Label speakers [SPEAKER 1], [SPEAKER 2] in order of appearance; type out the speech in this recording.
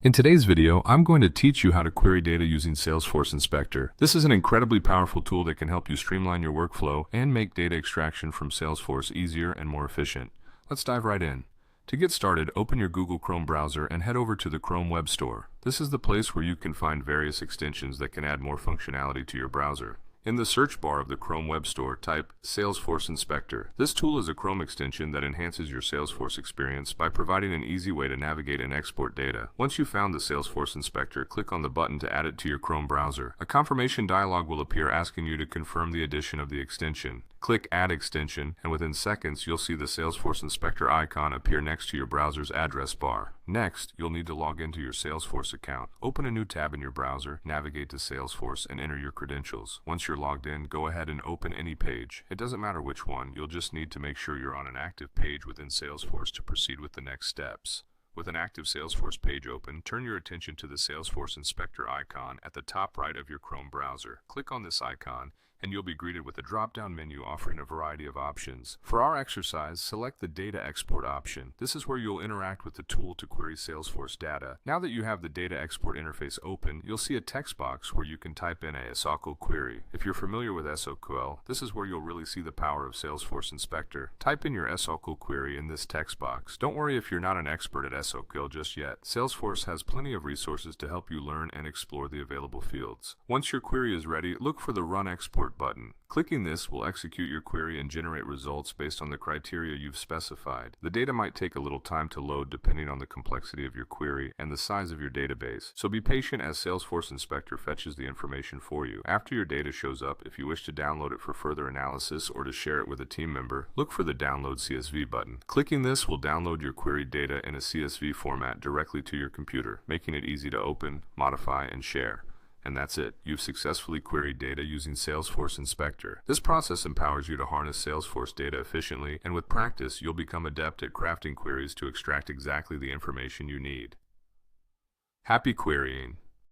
[SPEAKER 1] In today's video, I'm going to teach you how to query data using Salesforce Inspector. This is an incredibly powerful tool that can help you streamline your workflow and make data extraction from Salesforce easier and more efficient. Let's dive right in. To get started, open your Google Chrome browser and head over to the Chrome Web Store. This is the place where you can find various extensions that can add more functionality to your browser. In the search bar of the Chrome Web Store, type Salesforce Inspector. This tool is a Chrome extension that enhances your Salesforce experience by providing an easy way to navigate and export data. Once you've found the Salesforce Inspector, click on the button to add it to your Chrome browser. A confirmation dialog will appear asking you to confirm the addition of the extension. Click Add Extension, and within seconds, you'll see the Salesforce Inspector icon appear next to your browser's address bar. Next, you'll need to log into your Salesforce account. Open a new tab in your browser, navigate to Salesforce, and enter your credentials. Once you're logged in, go ahead and open any page. It doesn't matter which one, you'll just need to make sure you're on an active page within Salesforce to proceed with the next steps. With an active Salesforce page open, turn your attention to the Salesforce Inspector icon at the top right of your Chrome browser. Click on this icon, and you'll be greeted with a drop-down menu offering a variety of options. For our exercise, select the Data Export option. This is where you'll interact with the tool to query Salesforce data. Now that you have the Data Export interface open, you'll see a text box where you can type in a SQL query. If you're familiar with SQL, this is where you'll really see the power of Salesforce Inspector. Type in your SQL query in this text box. Don't worry if you're not an expert at SQL just yet. Salesforce has plenty of resources to help you learn and explore the available fields. Once your query is ready, look for the Run Export button. Clicking this will execute your query and generate results based on the criteria you've specified. The data might take a little time to load depending on the complexity of your query and the size of your database, so be patient as Salesforce Inspector fetches the information for you. After your data shows up, if you wish to download it for further analysis or to share it with a team member, look for the Download CSV button. Clicking this will download your queried data in a CSV format directly to your computer, making it easy to open, modify, and share. And that's it. You've successfully queried data using Salesforce Inspector. This process empowers you to harness Salesforce data efficiently, and with practice, you'll become adept at crafting queries to extract exactly the information you need. Happy querying!